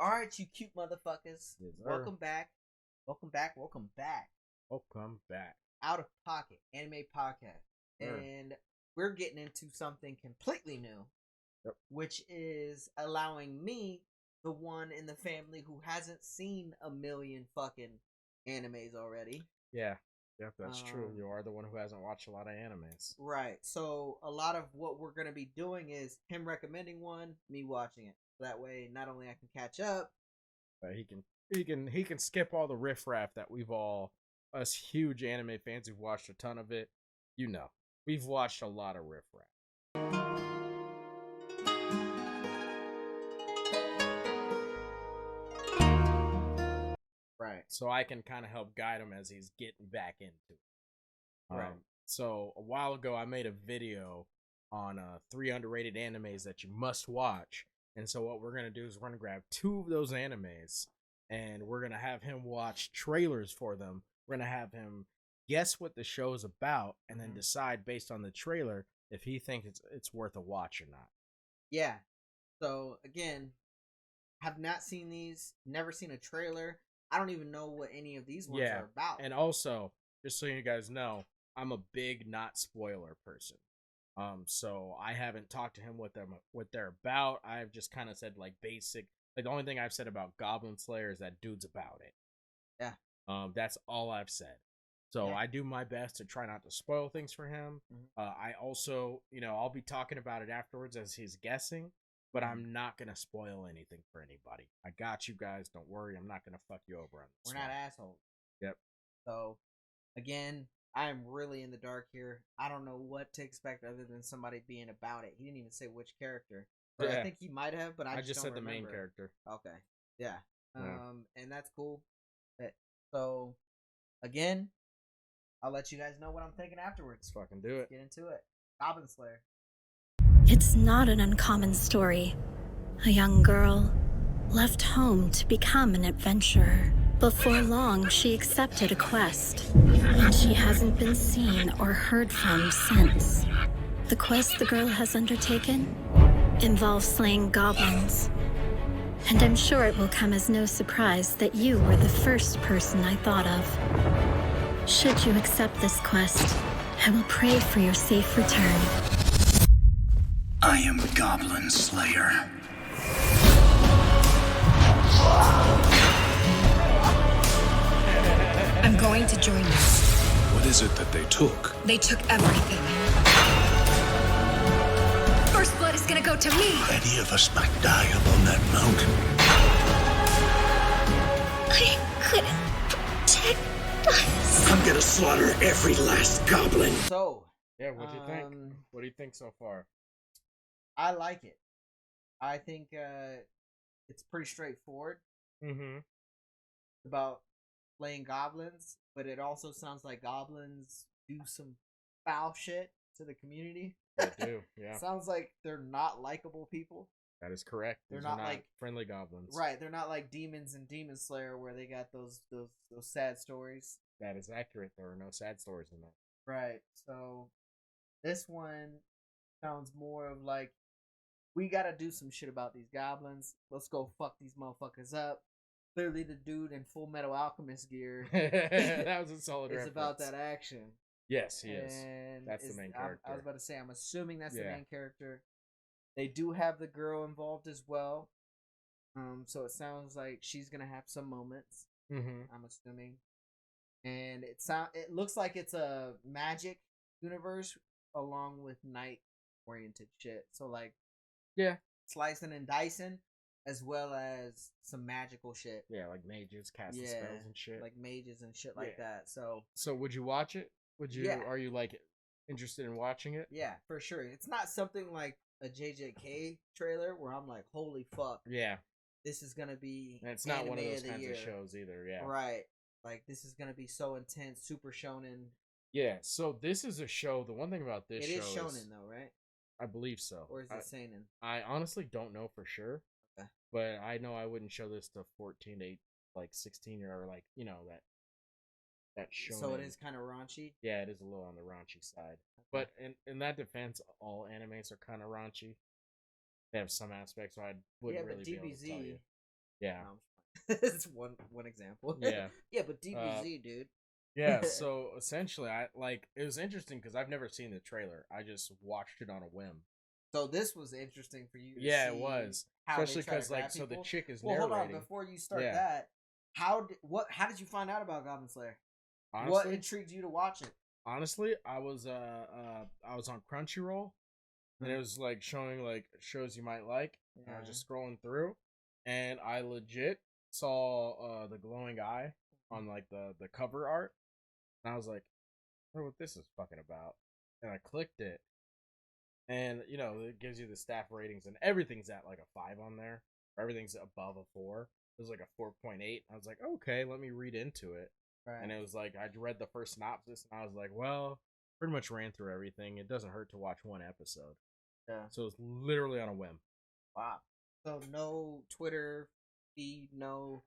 Alright, you cute motherfuckers. Yes, sir. Welcome back. Welcome back. Welcome back. Welcome back. Out of Pocket Anime Podcast. Sure. And we're getting into something completely new. Yep. Which is allowing me, the one in the family who hasn't seen a million fucking animes already. Yeah. Yep, that's true. You are the one who hasn't watched a lot of animes. Right. So a lot of what we're gonna be doing is him recommending one, me watching it. That way not only I can catch up, but he can skip all the riffraff that we've all, us huge anime fans who've watched a ton of it, we've watched a lot of riffraff. right. So I can kind of help guide him as he's getting back into it. Right. So a while ago I made a video on 3 underrated animes that you must watch. And so what we're going to do is we're going to grab 2 of those animes and we're going to have him watch trailers for them. We're going to have him guess what the show is about and then decide based on the trailer if he thinks it's worth a watch or not. Yeah. So again, have not seen these, never seen a trailer. I don't even know what any of these ones are about. And also, just so you guys know, I'm a big not spoiler person. So I haven't talked to him what they're about. I've just kind of said like basic. Like the only thing I've said about Goblin Slayer is that dude's about it. Yeah. That's all I've said. So I do my best to try not to spoil things for him. I also, I'll be talking about it afterwards as he's guessing, but I'm not gonna spoil anything for anybody. I got you guys. Don't worry. I'm not gonna fuck you over on this. We're not assholes. Yep. So again, I'm really in the dark here. I don't know what to expect other than somebody being about it. He didn't even say which character. Or I think he might have, but I just said don't the main remember. character. Okay. Yeah. And that's cool. So again, I'll let you guys know what I'm thinking afterwards. Let's fucking do it. Get into it. Goblin Slayer. It's not an uncommon story. A young girl left home to become an adventurer. Before long, she accepted a quest, and she hasn't been seen or heard from since. The quest the girl has undertaken involves slaying goblins, and I'm sure it will come as no surprise that you were the first person I thought of. Should you accept this quest, I will pray for your safe return. I am Goblin Slayer. I'm going to join you. What is it that they took? They took everything. First blood is gonna go to me. Many of us might die up on that mountain. I couldn't protect us. I'm gonna slaughter every last goblin. So yeah, what do you think? What do you think so far? I like it. I think it's pretty straightforward. About playing goblins, but it also sounds like goblins do some foul shit to the community. They do, yeah. Sounds like they're not likable people. That is correct. They're These not are not like friendly goblins. Right, they're not like demons in Demon Slayer where they got those sad stories. That is accurate. There are no sad stories in that. Right. So this one sounds more of like we gotta do some shit about these goblins. Let's go fuck these motherfuckers up. Clearly, the dude in Full Metal Alchemist gear. That was a solid reference. It's about that action. Yes, he is. And that's the main character. I was about to say, I'm assuming that's the main character. They do have the girl involved as well. So it sounds like she's gonna have some moments. I'm assuming. And it looks like it's a magic universe along with night oriented shit. So like, slicing and dicing, as well as some magical shit. Yeah, like mages casting spells and shit. Like mages and shit like that. So would you watch it? Would you? Are you like interested in watching it? Yeah, for sure. It's not something like a JJK trailer where I'm like, holy fuck. Yeah. This is gonna be. And it's not one of those kinds of shows either. Yeah. Right. Like this is gonna be so intense, super shonen. Yeah. So this is a show. The one thing about this show is shonen though, right? I believe so. Or is it seinen? I honestly don't know for sure. Okay. But I know I wouldn't show this to 14 to 16-year or like that show. So it is kind of raunchy. Yeah, it is a little on the raunchy side. Okay. But in that defense, all animes are kind of raunchy. They have some aspects, so I wouldn't really be able to tell you. Yeah. It's one example. Yeah. Yeah, but DBZ, dude. Yeah, so essentially, it was interesting because I've never seen the trailer. I just watched it on a whim. So this was interesting for you to see. It was. Especially because, so the chick is narrating. Hold on, before you start that, how did you find out about Goblin Slayer? Honestly, what intrigued you to watch it? Honestly, I was on Crunchyroll, and it was like showing like shows you might like. And I was just scrolling through, and I legit saw the glowing eye on like the cover art, and I was like, I wonder what this is fucking about. And I clicked it, and it gives you the staff ratings, and everything's at like a 5 on there, or everything's above a 4. It was like a 4.8. I was like, okay, let me read into it. Right. And it was like, I read the first synopsis, and I was like, well, pretty much ran through everything. It doesn't hurt to watch one episode. Yeah. So it's literally on a whim. Wow. So no Twitter feed, no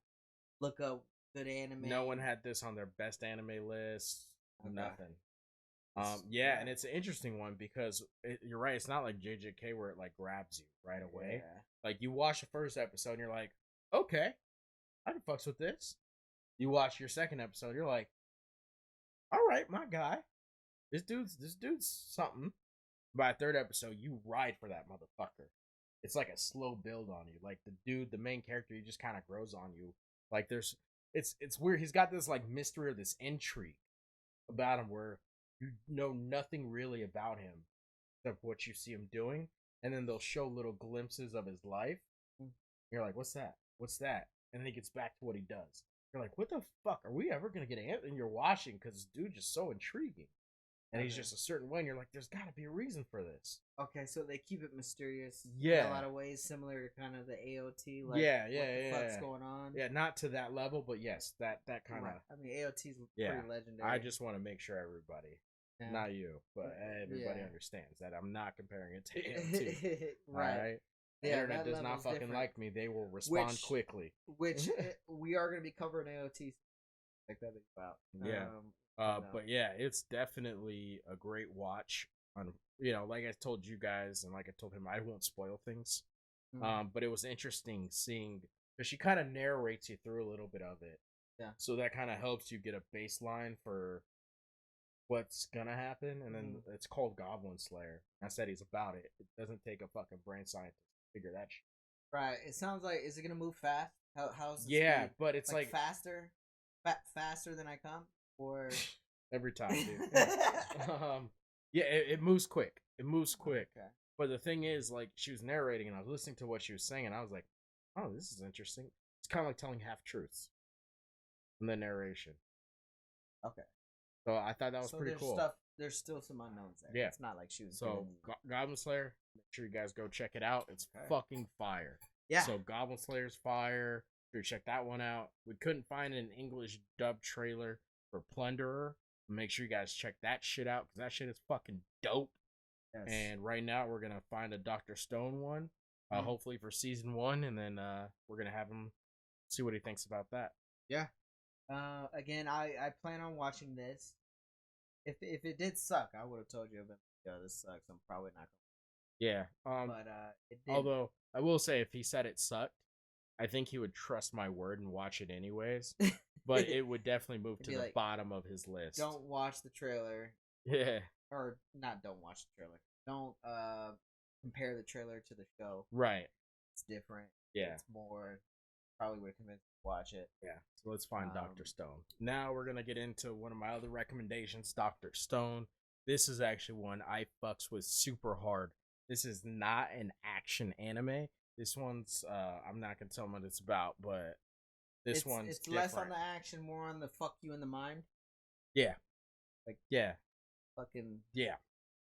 look up good anime. No one had this on their best anime list. Okay. Nothing. Yeah, and it's an interesting one because you're right. It's not like JJK where it like grabs you right away. Yeah. Like you watch the first episode and you're like, okay, I can fucks with this. You watch your second episode, you're like, all right, my guy, this dude's something. By third episode, you ride for that motherfucker. It's like a slow build on you. Like the main character, he just kind of grows on you. Like it's weird. He's got this like mystery or this intrigue about him where you know nothing really about him except what you see him doing, and then they'll show little glimpses of his life. You're like, what's that? What's that? And then he gets back to what he does. You're like, what the fuck? Are we ever going to get it? And you're watching because this dude just so intriguing. And he's just a certain way, and you're like, there's got to be a reason for this. Okay, so they keep it mysterious in a lot of ways, similar to kind of the AOT. Like, what the fuck's going on? Yeah, not to that level, but yes, that kind of... Right. I mean, AOT's pretty legendary. I just want to make sure everybody, not you, but everybody understands that I'm not comparing it to AOT. Right. The internet does not fucking different. Like me. They will respond quickly. Which we are going to be covering AOT. Like that about. Yeah. But yeah, it's definitely a great watch. On like I told you guys, and like I told him, I won't spoil things. But it was interesting seeing because she kind of narrates you through a little bit of it. Yeah. So that kind of helps you get a baseline for what's gonna happen, and then it's called Goblin Slayer. I said he's about it. It doesn't take a fucking brain scientist to figure that shit. Right. It sounds like is it gonna move fast? How's the speed? But it's like faster, faster than I come. Or every time, dude. Yeah, it moves quick. It moves quick. Okay. But the thing is, like, she was narrating, and I was listening to what she was saying, and I was like, "Oh, this is interesting." It's kind of like telling half truths in the narration. Okay. So I thought that was pretty cool. There's still some unknowns there. Yeah. It's not like she was. So Goblin Slayer, make sure you guys go check it out. It's fucking fire. Yeah. So Goblin Slayer's fire. Sure, check that one out. We couldn't find an English dub trailer for Plunderer. Make sure you guys check that shit out because that shit is fucking dope. Yes. And right now we're gonna find a Dr. Stone one, hopefully for season 1, and then we're gonna have him see what he thinks about that. Yeah. Again, I plan on watching this. If it did suck, I would have told you, but this sucks. I'm probably not gonna. Yeah. But it did. Although I will say, if he said it sucked, I think he would trust my word and watch it anyways. But it would definitely move to the bottom of his list. Don't watch the trailer. Yeah. Or not don't watch the trailer. Don't compare the trailer to the show. Right. It's different. Yeah. It's more probably would convince you to watch it. Yeah. So let's find Dr. Stone. Now we're gonna get into one of my other recommendations, Dr. Stone. This is actually one I fucks with super hard. This is not an action anime. This one's I'm not gonna tell them what it's about, but it's different. Less on the action, more on the fuck you in the mind. Yeah. Like fucking yeah.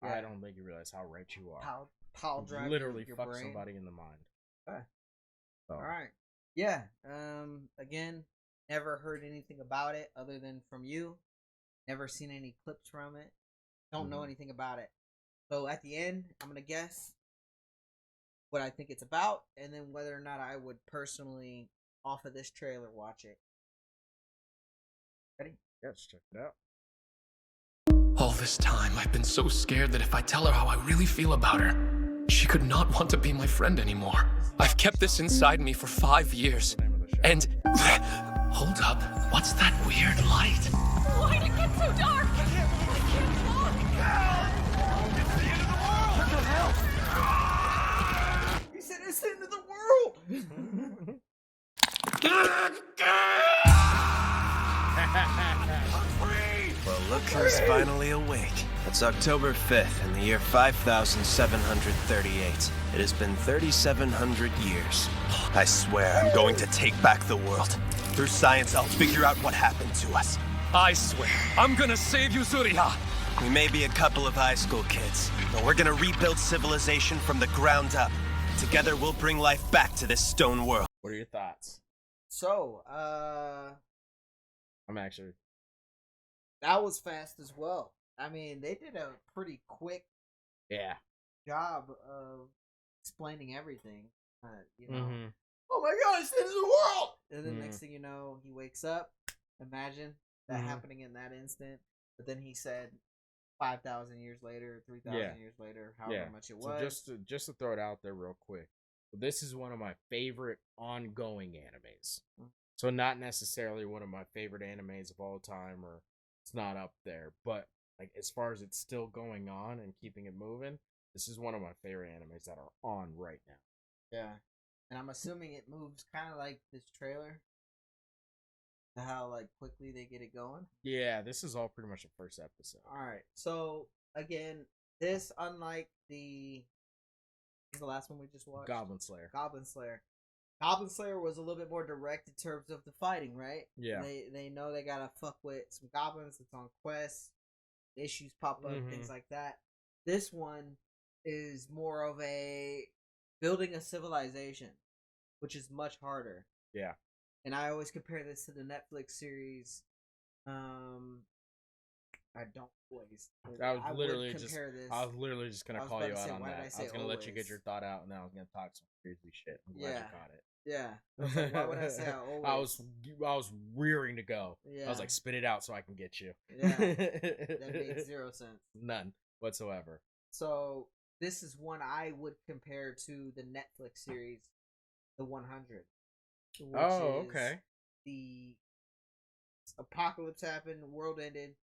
I don't think you realize how right you are. Pile drive literally your fuck brain. Somebody in the mind. Okay. So. All right. Yeah. Again, never heard anything about it other than from you. Never seen any clips from it. Don't know anything about it. So at the end, I'm gonna guess what I think it's about, and then whether or not I would personally, off of this trailer, watch it. Ready? Yes, check it out. All this time, I've been so scared that if I tell her how I really feel about her, she could not want to be my friend anymore. I've kept this inside me for 5 years. And hold up, what's that weird light? Why'd it get so dark? I can't walk. It's the end of the world! What the hell? He said it's the end of the world. Well, look who's finally awake. It's October 5th in the year 5738. It has been 3,700 years. I swear I'm going to take back the world. Through science, I'll figure out what happened to us. I swear, I'm gonna save Yuzuriha. We may be a couple of high school kids, but we're gonna rebuild civilization from the ground up. Together, we'll bring life back to this stone world. What are your thoughts? So, I'm actually... that was fast as well. I mean, they did a pretty quick job of explaining everything. You know, oh my god, it's the end of the world! And then next thing you know, he wakes up. Imagine that happening in that instant. But then he said 5,000 years later, 3,000 years later, however much it was. So just to throw it out there real quick, this is one of my favorite ongoing animes. So not necessarily one of my favorite animes of all time, or it's not up there, but like as far as it's still going on and keeping it moving, this is one of my favorite animes that are on right now. Yeah. And I'm assuming it moves kind of like this trailer. How like quickly they get it going. Yeah, this is all pretty much the first episode. All right. So again, this unlike the last one we just watched, Goblin Slayer. Goblin Slayer was a little bit more direct in terms of the fighting, right? Yeah. They know they gotta fuck with some goblins. It's on quests. Issues pop up, things like that. This one is more of a building a civilization, which is much harder. Yeah. And I always compare this to the Netflix series. I don't always. I was literally just gonna call you about to out say, on why that. did I say was gonna let you get always? your thought out, and then I was gonna talk some crazy shit. I'm glad you caught it. Yeah. I was like, why would I say I always? I was rearing to go. Yeah. I was like, spit it out so I can get you. Yeah. That made zero sense. None whatsoever. So this is one I would compare to the Netflix series, The 100. Oh, okay. The apocalypse happened, the world ended.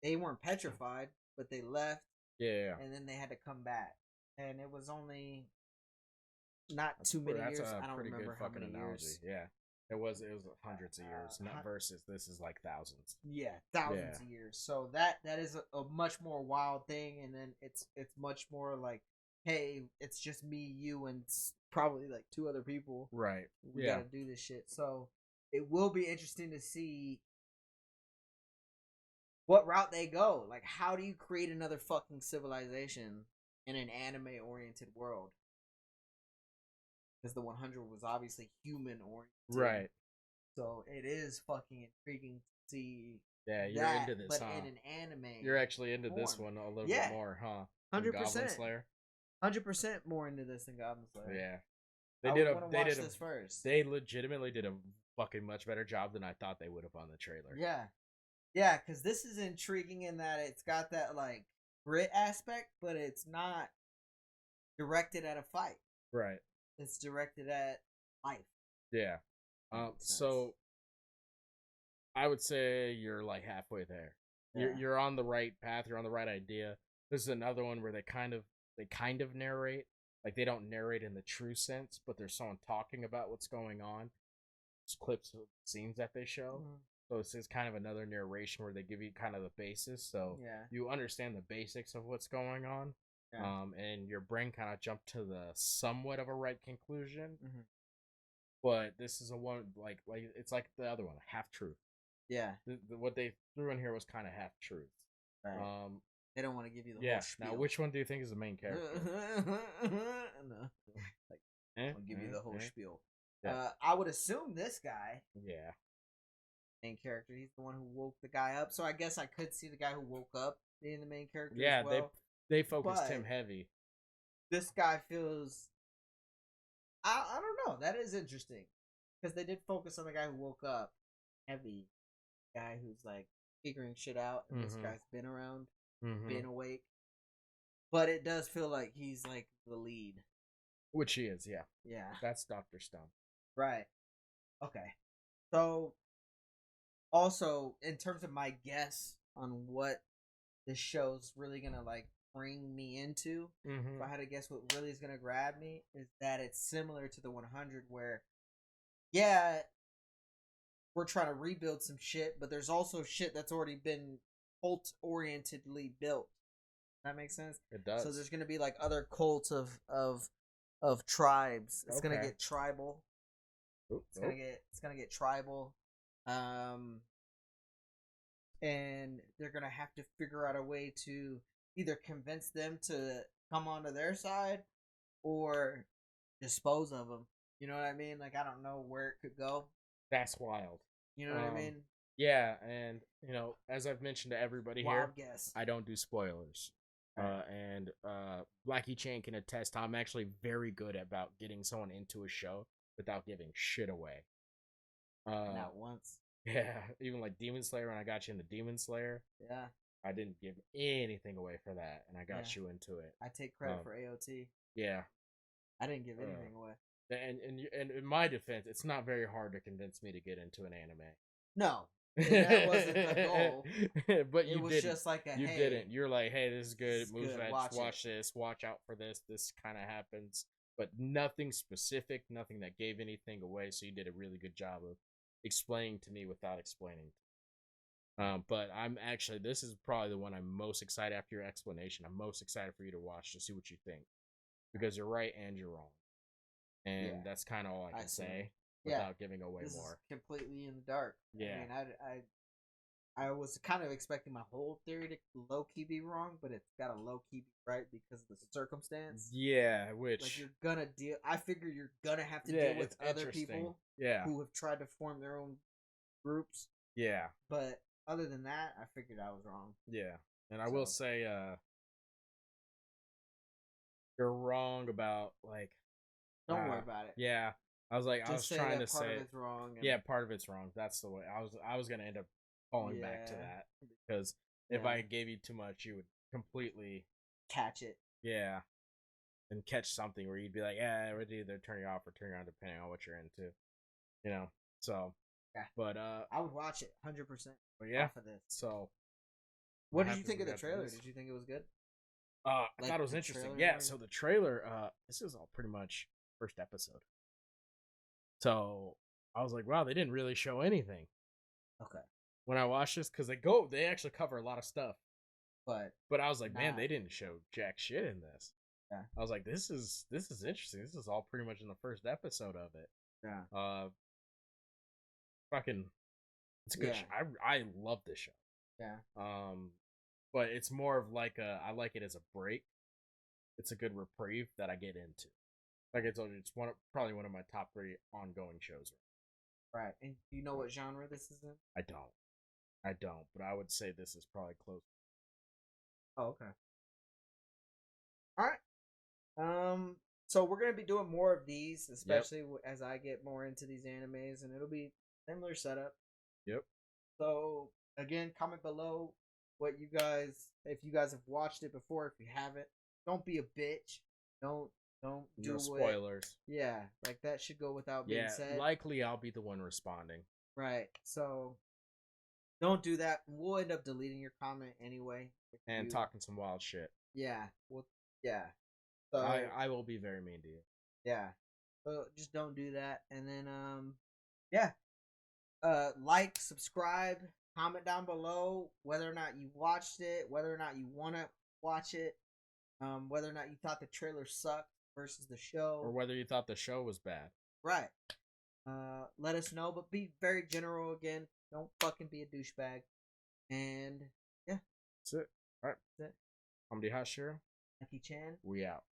They weren't petrified, but they left. Yeah. And then they had to come back. And it was only not too many years. I don't remember how many years. Yeah. It was hundreds of years, not versus this is like thousands. Yeah, thousands of years. So that is a much more wild thing, and then it's much more like, hey, it's just me, you, and probably like two other people. Right. We gotta do this shit. So it will be interesting to see what route they go. Like, how do you create another fucking civilization in an anime-oriented world? Because the 100 was obviously human-oriented. Right. So it is fucking intriguing to see. Yeah, you're into this, but huh? in an anime. You're actually into this one a little bit more, huh? 100%. Goblin Slayer. 100% more into this than Goblin Slayer. Yeah. They did this first. They legitimately did a fucking much better job than I thought they would have on the trailer. Yeah. Yeah, because this is intriguing in that it's got that, like, grit aspect, but it's not directed at a fight. Right. It's directed at life. Yeah. So I would say you're like halfway there. Yeah. You're on the right path. You're on the right idea. This is another one where they kind of narrate. Like, they don't narrate in the true sense, but there's someone talking about what's going on. It's clips of scenes that they show. Mm-hmm. So this is kind of another narration where they give you kind of the basis. So you understand the basics of what's going on. Yeah. And your brain kind of jumped to the somewhat of a right conclusion. Mm-hmm. But this is a one, like it's like the other one, half truth. Yeah. What they threw in here was kind of half truth. Right. They don't want to give you the whole spiel. Now, which one do you think is the main character? No. I'll give you the whole spiel. Yeah. I would assume this guy. Yeah. Main character. He's the one who woke the guy up. So I guess I could see the guy who woke up being the main character. Yeah, as well. They focused him heavy. This guy feels. I don't know. That is interesting because they did focus on the guy who woke up heavy. Guy who's like figuring shit out, and this guy's been around, been awake. But it does feel like he's like the lead, which he is. Yeah. Yeah. That's Dr. Stone. Right. Okay. So, also, in terms of my guess on what this show's really gonna like bring me into, if I had to guess what really is gonna grab me, is that it's similar to the 100, where, yeah, we're trying to rebuild some shit, but there's also shit that's already been cult-orientedly built. That makes sense? It does. So there's gonna be like other cults of tribes. It's gonna get tribal. It's gonna get tribal. And they're gonna have to figure out a way to either convince them to come onto their side or dispose of them. You know what I mean? Like, I don't know where it could go. That's wild. You know what I mean? Yeah, and you know, as I've mentioned to everybody Wild here, guess. I don't do spoilers. And BlacKie ChaN can attest I'm actually very good about getting someone into a show without giving shit away. Not once. Yeah, even like Demon Slayer, when I got you into Demon Slayer. Yeah. I didn't give anything away for that, and I got you into it. I take credit for AOT. Yeah. I didn't give anything away. And in my defense, it's not very hard to convince me to get into an anime. No. That wasn't the goal. But it was just like you didn't. You're like, hey, this is good. Watch this. Watch out for this. This kind of happens. But nothing specific, nothing that gave anything away. So you did a really good job of explaining to me without explaining. But I'm actually, this is probably the one I'm most excited after your explanation. I'm most excited for you to watch to see what you think. Because you're right and you're wrong. And that's kind of all I can say without giving away this more. Is completely in the dark. Yeah. I mean, I was kind of expecting my whole theory to low-key be wrong, but it's got to low-key be right because of the circumstance. Yeah, which... Like, you're gonna deal... I figure you're gonna have to deal with other people who have tried to form their own groups. Yeah. But other than that, I figured I was wrong. Yeah. And I will say, you're wrong about, like... Don't worry about it. Yeah. I was like, I was trying to say... part of it's wrong. Yeah, part of it's wrong. That's the way. I was gonna end up falling back to that. Because if I gave you too much, you would completely... catch it. Yeah. And catch something where you'd be like, yeah, it would either turn you off or turn you on depending on what you're into. You know? So... Yeah. But I would watch it 100%. But yeah. Off of this. So what did you think of the trailer? Did you think it was good? I thought it was interesting. Yeah, so the trailer, this is all pretty much first episode. So I was like, wow, they didn't really show anything. Okay. When I watched this, because they actually cover a lot of stuff. But I was like, man, they didn't show jack shit in this. Yeah. I was like, this is interesting. This is all pretty much in the first episode of it. Yeah. Fucking, it's a good show. I love this show. Yeah. But it's more of like I like it as a break. It's a good reprieve that I get into. Like I told you, it's probably one of my top 3 ongoing shows. Right. And do you know what genre this is in? I don't. But I would say this is probably close. Oh, okay. All right. So we're gonna be doing more of these, especially as I get more into these animes, and it'll be similar setup. Yep. So again, comment below what you guys, if you guys have watched it before. If you haven't, don't be a bitch. Don't do no spoilers. Yeah, like that should go without being said. Likely I'll be the one responding. Right. So don't do that. We'll end up deleting your comment anyway. And talking some wild shit. Yeah. Well, yeah. So I will be very mean to you. Yeah. So just don't do that. And then yeah. Like, subscribe, comment down below whether or not you watched it, whether or not you want to watch it, whether or not you thought the trailer sucked versus the show, or whether you thought the show was bad. Right. Let us know, but be very general again. Don't fucking be a douchebag. And yeah, that's it. All right. That's it. I'm the Hot Shiro. BlacKie ChaN. We out.